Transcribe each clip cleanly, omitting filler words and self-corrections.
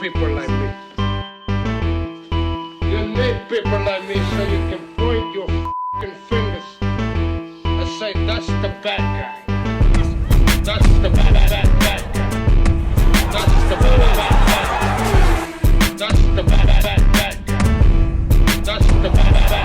people like me. You need people like me so you can point your f***ing fingers and say, that's the bad guy. That's the bad guy. That's the bad guy. That's the bad guy. That's the bad guy.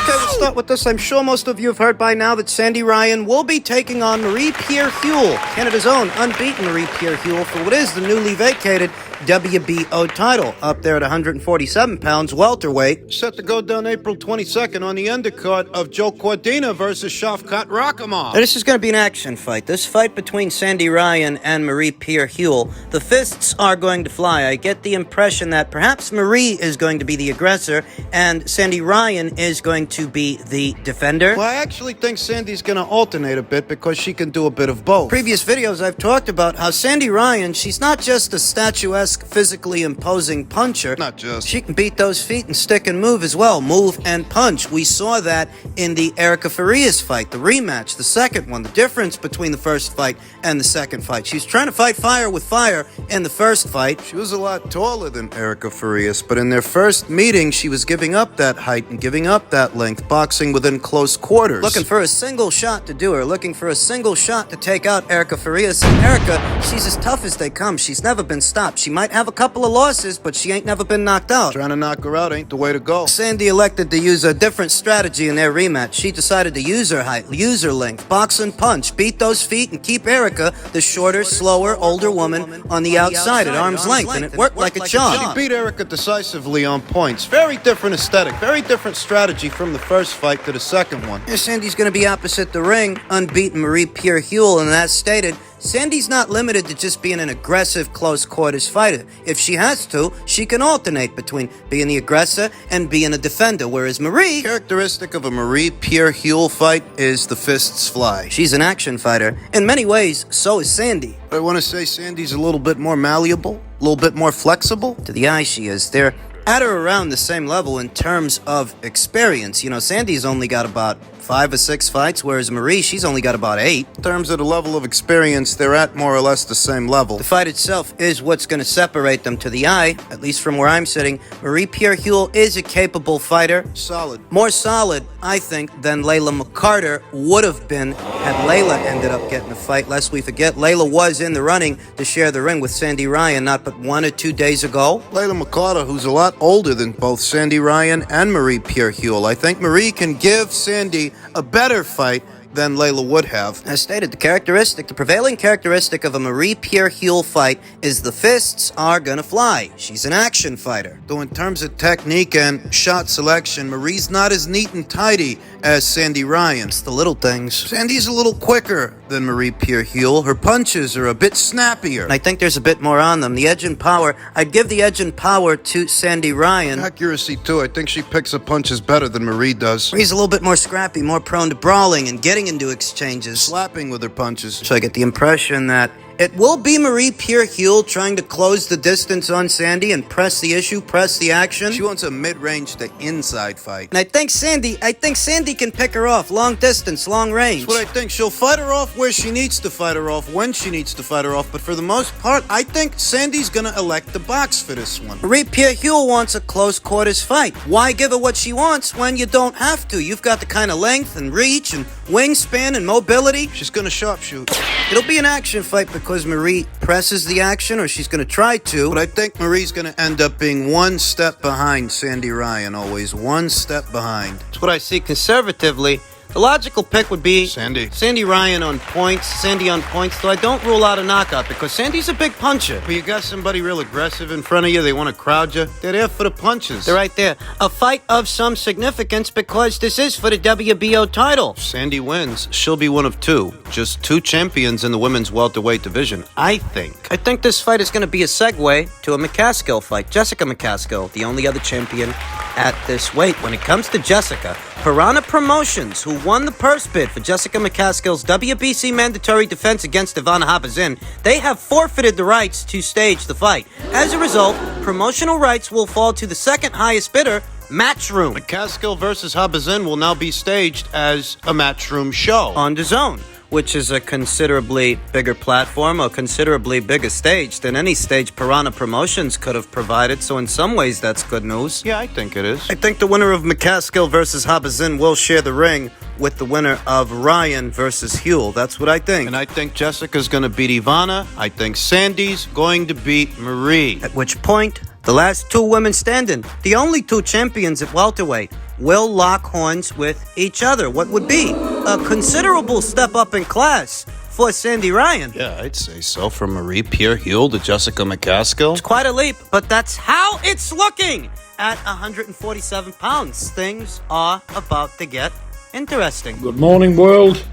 Okay, let's start with this. I'm sure most of you have heard by now that Sandy Ryan will be taking on Marie-Pierre Houle, Canada's own unbeaten Marie-Pierre Houle, for what is the newly vacated WBO title, up there at 147 pounds welterweight. Set to go down April 22nd on the undercard of Joe Cordina versus Shavkat Rakhimov. Now, this is going to be an action fight. This fight between Sandy Ryan and Marie-Pierre Houle, the fists are going to fly. I get the impression that perhaps Marie is going to be the aggressor and Sandy Ryan is going to be the defender. Well, I actually think Sandy's going to alternate a bit because she can do a bit of both. Previous videos I've talked about how Sandy Ryan, she's not just a statuesque, physically imposing puncher. Not just. She can beat those feet and stick and move as well. Move and punch. We saw that in the Erica Farias fight, the rematch, the second one. The difference between the first fight and the second fight. She was trying to fight fire with fire in the first fight. She was a lot taller than Erica Farias, but in their first meeting, she was giving up that height and giving up that length, boxing within close quarters. Looking for a single shot to do her, looking for a single shot to take out Erica Farias. And Erica, she's as tough as they come. She's never been stopped. She might have a couple of losses, but she ain't never been knocked out. Trying to knock her out ain't the way to go. Sandy elected to use a different strategy in their rematch. She decided to use her height, use her length, box and punch, beat those feet, and keep Erica, the shorter, slower, older woman, on the outside at arm's length, and it worked like a charm. She beat Erica decisively on points. Very different aesthetic, very different strategy from the first fight to the second one. Yeah, Sandy's going to be opposite the ring, unbeaten Marie-Pierre Houle, and as stated, Sandy's not limited to just being an aggressive, close-quarters fighter. If she has to, she can alternate between being the aggressor and being a defender, whereas Marie... Characteristic of a Marie-Pierre Houle fight is the fists fly. She's an action fighter. In many ways, so is Sandy. I want to say Sandy's a little bit more malleable, a little bit more flexible. To the eye, she is. They're at or around the same level in terms of experience. You know, Sandy's only got about 5 or 6 fights, whereas Marie, she's only got about 8. In terms of the level of experience, they're at more or less the same level. The fight itself is what's going to separate them to the eye, at least from where I'm sitting. Marie-Pierre Houle is a capable fighter. Solid. More solid, I think, than Layla McCarter would have been had Layla ended up getting a fight. Lest we forget, Layla was in the running to share the ring with Sandy Ryan not but 1 or 2 days ago. Layla McCarter, who's a lot older than both Sandy Ryan and Marie-Pierre Houle. I think Marie can give Sandy a better fight than Layla would have. As stated, the prevailing characteristic of a Marie-Pierre Houle fight is the fists are gonna fly. She's an action fighter. Though in terms of technique and shot selection, Marie's not as neat and tidy as Sandy Ryan. It's the little things. Sandy's a little quicker than Marie-Pierre Houle. Her punches are a bit snappier. And I think there's a bit more on them. The edge and power, I'd give the edge and power to Sandy Ryan. Accuracy, too. I think she picks up punches better than Marie does. Marie's a little bit more scrappy, more prone to brawling and getting into exchanges. Slapping with her punches. So I get the impression that it will be Marie-Pierre Houle trying to close the distance on Sandy and press the issue, press the action. She wants a mid-range to inside fight. And I think Sandy can pick her off. Long distance, long range. That's what I think. She'll fight her off where she needs to fight her off, when she needs to fight her off. But for the most part, I think Sandy's going to elect the box for this one. Marie-Pierre Houle wants a close quarters fight. Why give her what she wants when you don't have to? You've got the kind of length and reach and wingspan and mobility. She's going to sharpshoot. It'll be an action fight because Marie presses the action, or she's going to try to. But I think Marie's going to end up being 1 step behind Sandy Ryan, always 1 step behind. That's what I see conservatively. The logical pick would be Sandy Ryan on points, Sandy on points, though I don't rule out a knockout because Sandy's a big puncher. But you got somebody real aggressive in front of you, they want to crowd you, they're there for the punches. They're right there. A fight of some significance because this is for the WBO title. If Sandy wins, she'll be one of 2. Just 2 champions in the women's welterweight division, I think. I think this fight is going to be a segue to a McCaskill fight. Jessica McCaskill, the only other champion at this weight. When it comes to Jessica, Piranha Promotions, who won the purse bid for Jessica McCaskill's WBC mandatory defense against Ivana Habazin, they have forfeited the rights to stage the fight. As a result, promotional rights will fall to the second highest bidder, Matchroom. McCaskill versus Habazin will now be staged as a Matchroom show on DAZN, which is a considerably bigger platform, a considerably bigger stage than any stage Piranha Promotions could have provided, so in some ways that's good news. Yeah, I think it is. I think the winner of McCaskill versus Habazin will share the ring with the winner of Ryan versus Houle. That's what I think. And I think Jessica's going to beat Ivana. I think Sandy's going to beat Marie. At which point, the last two women standing, the only two champions at welterweight, will lock horns with each other. What would be a considerable step up in class for Sandy Ryan. Yeah, I'd say so. From Marie Pierre Houle to Jessica McCaskill. It's quite a leap, but that's how it's looking. At 147 pounds, things are about to get interesting. Good morning, world.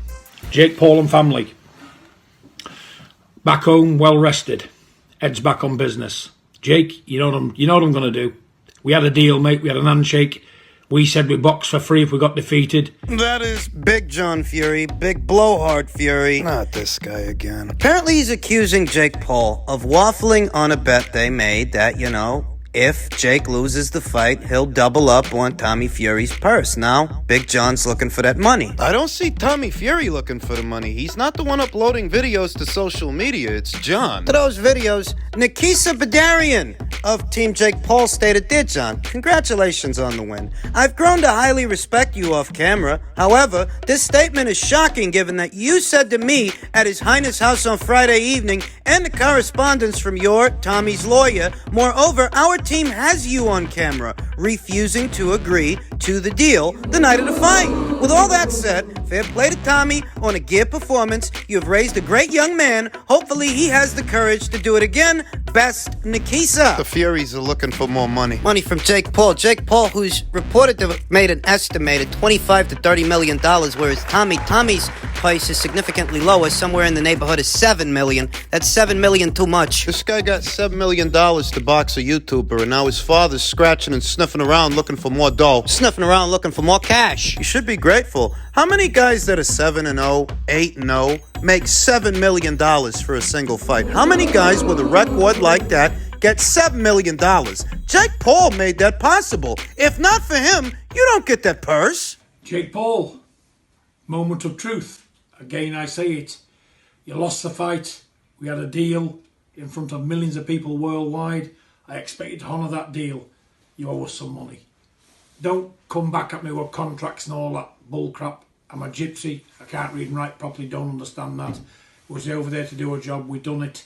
Jake Paul and family. Back home, well rested. Ed's back on business. Jake, you know what I'm going to do. We had a deal, mate. We had an handshake. We said we'd box for free if we got defeated. That is Big John Fury, Big Blowhard Fury. Not this guy again. Apparently he's accusing Jake Paul of waffling on a bet they made that, if Jake loses the fight, he'll double up on Tommy Fury's purse. Now, Big John's looking for that money. I don't see Tommy Fury looking for the money. He's not the one uploading videos to social media. It's John. To those videos, Nikisa Badarian of Team Jake Paul stated, "Dear John, congratulations on the win. I've grown to highly respect you off camera. However, this statement is shocking given that you said to me at His Highness house on Friday evening and the correspondence from your, Tommy's lawyer. Moreover, our team has you on camera, refusing to agree to the deal the night of the fight. With all that said, fair play to Tommy on a gear performance. You have raised a great young man. Hopefully he has the courage to do it again. Best, Nikisa." The Furies are looking for more money. Money from Jake Paul. Jake Paul, who's reported to have made an estimated $25 to $30 million, whereas Tommy's price is significantly lower, somewhere in the neighborhood of $7 million. That's $7 million too much. This guy got $7 million to box a YouTuber, and now his father's scratching and sniffing around looking for more dough. Sniffing around looking for more cash. You should be grateful. How many guys that are 7-0, 8-0 make $7 million for a single fight? How many guys with a record like that get $7 million? Jake Paul made that possible. If not for him, you don't get that purse. Jake Paul, moment of truth. Again, I say it. You lost the fight. We had a deal in front of millions of people worldwide. I expect you to honour that deal. You owe us some money. Don't come back at me with contracts and all that bull crap. I'm a gypsy. I can't read and write properly. Don't understand that. Was over there to do a job. We've done it.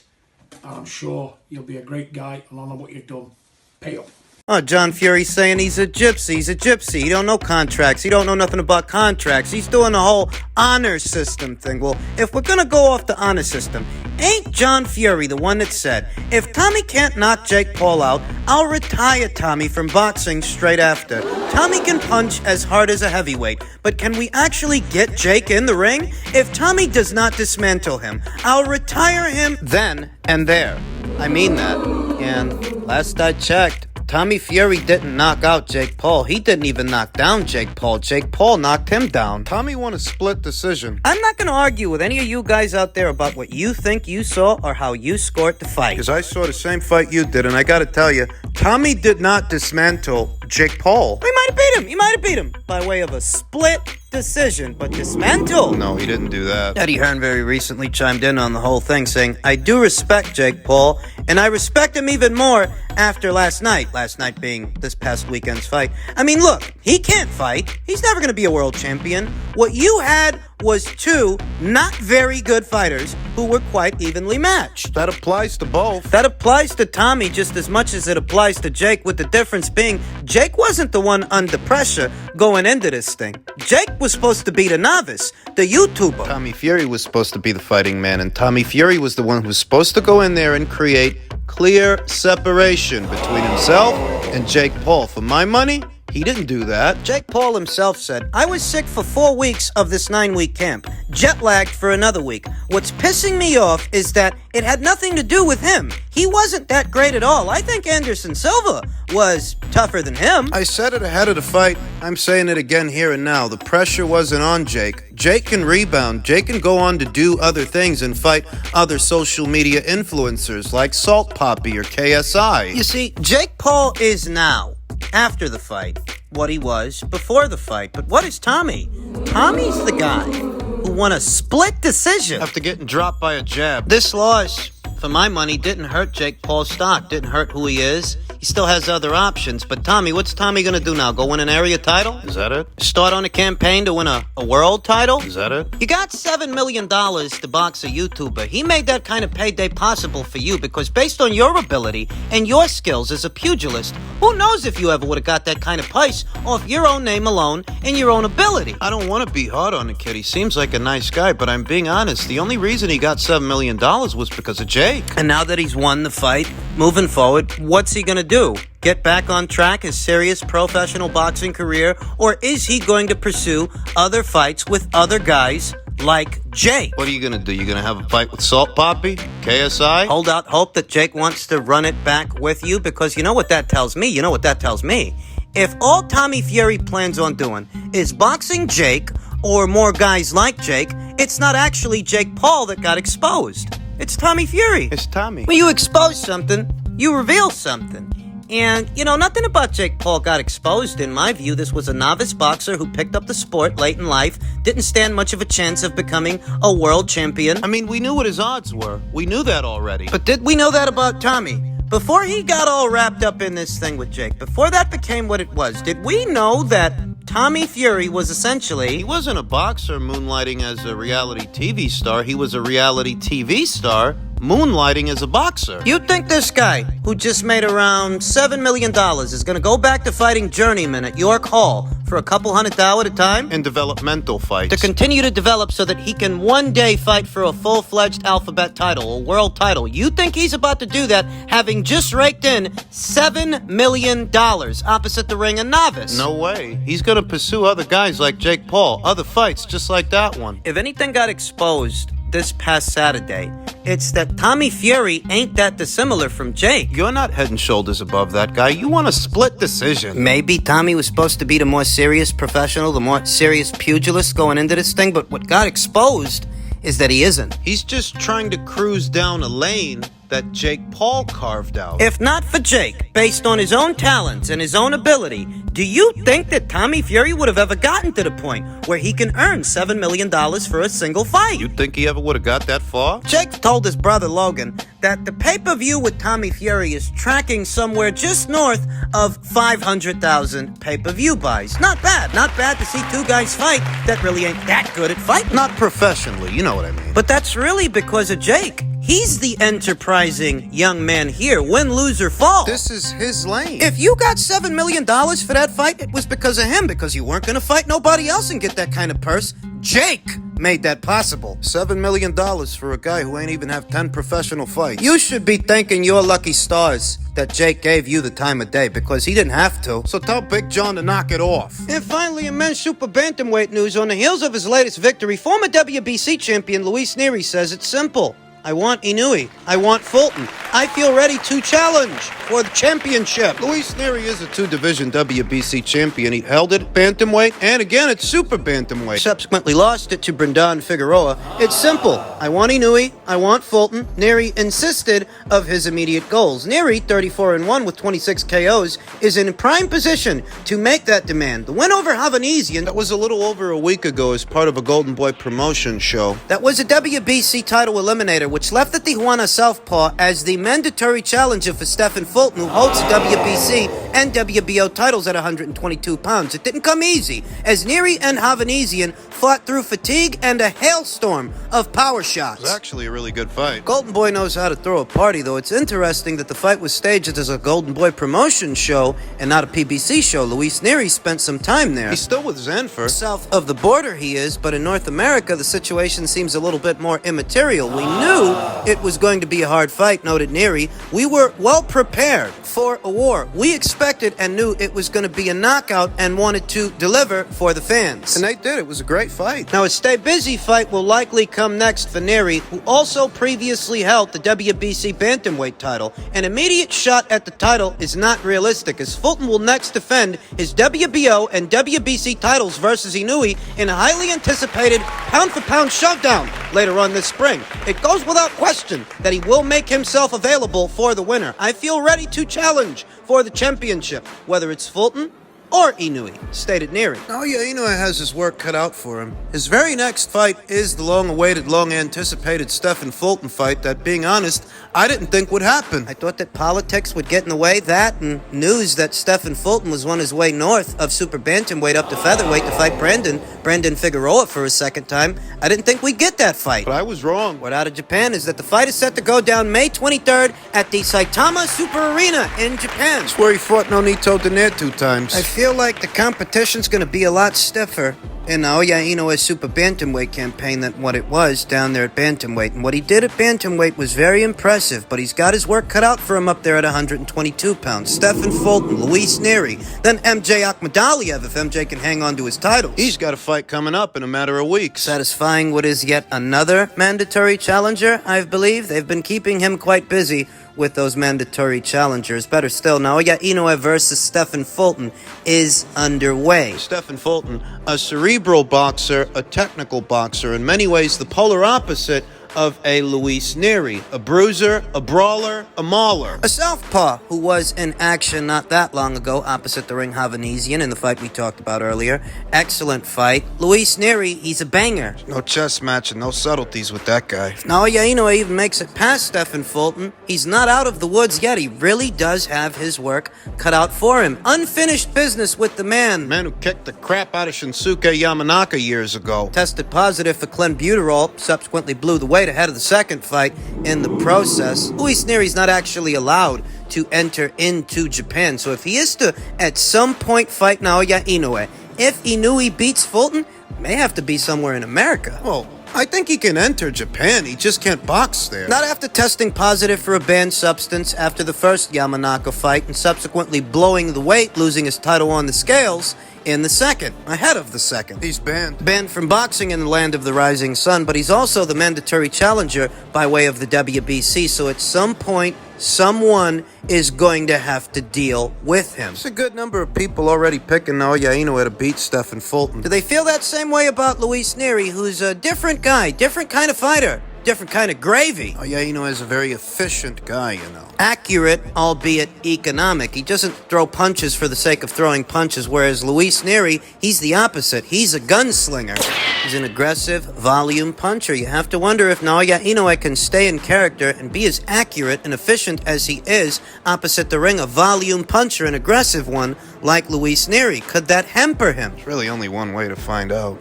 And I'm sure you'll be a great guy and honour what you've done. Pay up. Oh, John Fury's saying he's a gypsy. He's a gypsy. He don't know contracts. He don't know nothing about contracts. He's doing the whole honor system thing. Well, if we're gonna go off the honor system, ain't John Fury the one that said, if Tommy can't knock Jake Paul out, I'll retire Tommy from boxing straight after. Tommy can punch as hard as a heavyweight, but can we actually get Jake in the ring? If Tommy does not dismantle him, I'll retire him then and there. I mean that. And last I checked, Tommy Fury didn't knock out Jake Paul. He didn't even knock down Jake Paul. Jake Paul knocked him down. Tommy won a split decision. I'm not going to argue with any of you guys out there about what you think you saw or how you scored the fight. Because I saw the same fight you did, and I gotta tell you, Tommy did not dismantle Jake Paul. He might have beat him. He might have beat him by way of a split decision, but dismantle? No, he didn't do that. Eddie Hearn very recently chimed in on the whole thing, saying, I do respect Jake Paul, and I respect him even more after last night. Last night being this past weekend's fight. I mean, look, he can't fight. He's never going to be a world champion. What you had was two not very good fighters who were quite evenly matched. That applies to both. That applies to Tommy just as much as it applies to Jake, with the difference being Jake wasn't the one under pressure going into this thing. Jake was supposed to be the novice, the YouTuber. Tommy Fury was supposed to be the fighting man, and Tommy Fury was the one who was supposed to go in there and create clear separation between himself and Jake Paul. For my money, He didn't do that. Jake Paul himself said, I was sick for 4 weeks of this 9-week camp, jet-lagged for another week. What's pissing me off is that it had nothing to do with him. He wasn't that great at all. I think Anderson Silva was tougher than him. I said it ahead of the fight. I'm saying it again here and now. The pressure wasn't on Jake. Jake can rebound. Jake can go on to do other things and fight other social media influencers like Salt Poppy or KSI. You see, Jake Paul is now, after the fight, what he was before the fight. But what is Tommy? Tommy's the guy who won a split decision After getting dropped by a jab. This loss, for my money, didn't hurt Jake Paul's stock, didn't hurt who he is. He still has other options. But Tommy, what's Tommy going to do now? Go win an area title? Is that it? Start on a campaign to win a world title? Is that it? You got $7 million to box a YouTuber. He made that kind of payday possible for you because based on your ability and your skills as a pugilist, who knows if you ever would have got that kind of price off your own name alone and your own ability. I don't want to be hard on the kid. He seems like a nice guy, but I'm being honest. The only reason he got $7 million was because of Jake. And now that he's won the fight, moving forward, what's he going to do? Get back on track his serious professional boxing career, or is he going to pursue other fights with other guys like Jake? What are you going to do? You going to have a fight with Salt Poppy? KSI? Hold out hope that Jake wants to run it back with you, because you know what that tells me? If all Tommy Fury plans on doing is boxing Jake or more guys like Jake, it's not actually Jake Paul that got exposed. It's Tommy Fury. It's Tommy. When you expose something, you reveal something. And, nothing about Jake Paul got exposed in my view. This was a novice boxer who picked up the sport late in life, didn't stand much of a chance of becoming a world champion. I mean, we knew what his odds were. We knew that already. But did we know that about Tommy? Before he got all wrapped up in this thing with Jake, before that became what it was, did we know that Tommy Fury was essentially... He wasn't a boxer moonlighting as a reality TV star. He was a reality TV star moonlighting as a boxer. You think this guy, who just made around $7 million, is going to go back to fighting journeyman at York Hall for a couple $100,000 at a time? In developmental fights. To continue to develop so that he can one day fight for a full-fledged alphabet title, a world title. You think he's about to do that having just raked in $7 million opposite the ring a novice? No way. He's going to pursue other guys like Jake Paul, other fights just like that one. If anything got exposed this past Saturday, it's that Tommy Fury ain't that dissimilar from Jake. You're not head and shoulders above that guy. You want a split decision. Maybe Tommy was supposed to be the more serious professional, the more serious pugilist going into this thing, but what got exposed is that he isn't. He's just trying to cruise down a lane that Jake Paul carved out. If not for Jake, based on his own talents and his own ability, do you think that Tommy Fury would have ever gotten to the point where he can earn $7 million for a single fight? You think he ever would have got that far? Jake told his brother Logan that the pay-per-view with Tommy Fury is tracking somewhere just north of 500,000 pay-per-view buys. Not bad to see two guys fight that really ain't that good at fighting. Not professionally, you know what I mean. But that's really because of Jake. He's the enterprising young man here, win, lose, or fall. This is his lane. If you got $7 million for that fight, it was because of him, because you weren't going to fight nobody else and get that kind of purse. Jake made that possible. $7 million for a guy who ain't even have 10 professional fights. You should be thanking your lucky stars that Jake gave you the time of day, because he didn't have to. So tell Big John to knock it off. And finally, in men's super bantamweight news, on the heels of his latest victory, former WBC champion Luis Nery says it's simple. I want Inoue. I want Fulton. I feel ready to challenge for the championship. Luis Nery is a two-division WBC champion. He held it bantamweight and again at super bantamweight. Subsequently lost it to Brendan Figueroa. It's simple. I want Inoue. I want Fulton. Nery insisted of his immediate goals. Nery, 34-1 with 26 KOs, is in prime position to make that demand. The win over Havanesian, That was a little over a week ago as part of a Golden Boy promotion show. that was a WBC title eliminator, which left the Tijuana Southpaw as the mandatory challenger for Stephen Fulton, who holds the WBC and WBO titles at 122 pounds. It didn't come easy, as Nery and Havanesian fought through fatigue and a hailstorm of power shots. It was actually a really good fight. Golden Boy knows how to throw a party, though. It's interesting that the fight was staged as a Golden Boy promotion show and not a PBC show. Luis Nery spent some time there. He's still with Zanfer. South of the border he is, but in North America the situation seems a little bit more immaterial. We knew it was going to be a hard fight, noted Nery. We were well prepared for a war. We expected and knew it was going to be a knockout and wanted to deliver for the fans. And they did. It was a great fight. Now, a Stay Busy fight will likely come next for Nery, who also previously held the WBC Bantamweight title. An immediate shot at the title is not realistic, as Fulton will next defend his WBO and WBC titles versus Inoue in a highly anticipated pound-for-pound showdown later on this spring. It goes without question that he will make himself available for the winner. I feel ready to challenge for the championship, whether it's Fulton or Inoue, stated Nery. Oh yeah, Inoue has his work cut out for him. His very next fight is the long-awaited, long-anticipated Stephen Fulton fight that, being honest, I didn't think would happen. I thought that politics would get in the way. That and news that Stephen Fulton was on his way north of super bantamweight up to featherweight to fight Brandon Figueroa for a second time. I didn't think we'd get that fight. But I was wrong. Word out of Japan is that the fight is set to go down May 23rd at the Saitama Super Arena in Japan. That's where he fought Nonito Donaire 2 times. I feel like the competition's going to be a lot stiffer in Naoya Inoue's super bantamweight campaign than what it was down there at bantamweight. And what he did at bantamweight was very impressive, but he's got his work cut out for him up there at 122 pounds. Stephen Fulton, Luis Nery, then MJ Akhmadaliev if MJ can hang on to his titles. He's got a fight coming up in a matter of weeks. Satisfying what is yet another mandatory challenger, I believe. They've been keeping him quite busy with those mandatory challengers. Better still, Naoya Inoue versus Stephen Fulton is underway. Stephen Fulton, a cerebral boxer, a technical boxer, in many ways the polar opposite of a Luis Nery, a bruiser, a brawler, a mauler. A southpaw who was in action not that long ago opposite the ring Havanesian in the fight we talked about earlier. Excellent fight. Luis Nery, he's a banger. No chess match and no subtleties with that guy. If Naoya Inoue even makes it past Stephen Fulton, he's not out of the woods yet. He really does have his work cut out for him. Unfinished business with the man. Man who kicked the crap out of Shinsuke Yamanaka years ago. Tested positive for clenbuterol, subsequently blew the weight ahead of the second fight in the process. Luis Nery's not actually allowed to enter into Japan, so if he is to at some point fight Naoya Inoue, if Inoue beats Fulton, it may have to be somewhere in America. Well, I think he can enter Japan. He just can't box there. Not after testing positive for a banned substance after the first Yamanaka fight and subsequently blowing the weight, losing his title on the scales in the second, ahead of the second. He's banned. Banned from boxing in the land of the rising sun, but he's also the mandatory challenger by way of the WBC, so at some point, someone is going to have to deal with him. There's a good number of people already picking Naoya Inoue to beat Stephen Fulton. Do they feel that same way about Luis Nery, who's a different guy, different kind of fighter, different kind of gravy? Naoya Inoue is a very efficient guy, you know. Accurate, albeit economic. He doesn't throw punches for the sake of throwing punches, whereas Luis Nery, he's the opposite. He's a gunslinger. He's an aggressive volume puncher. You have to wonder if Naoya Inoue can stay in character and be as accurate and efficient as he is opposite the ring, a volume puncher, an aggressive one like Luis Nery. Could that hamper him? There's really only one way to find out.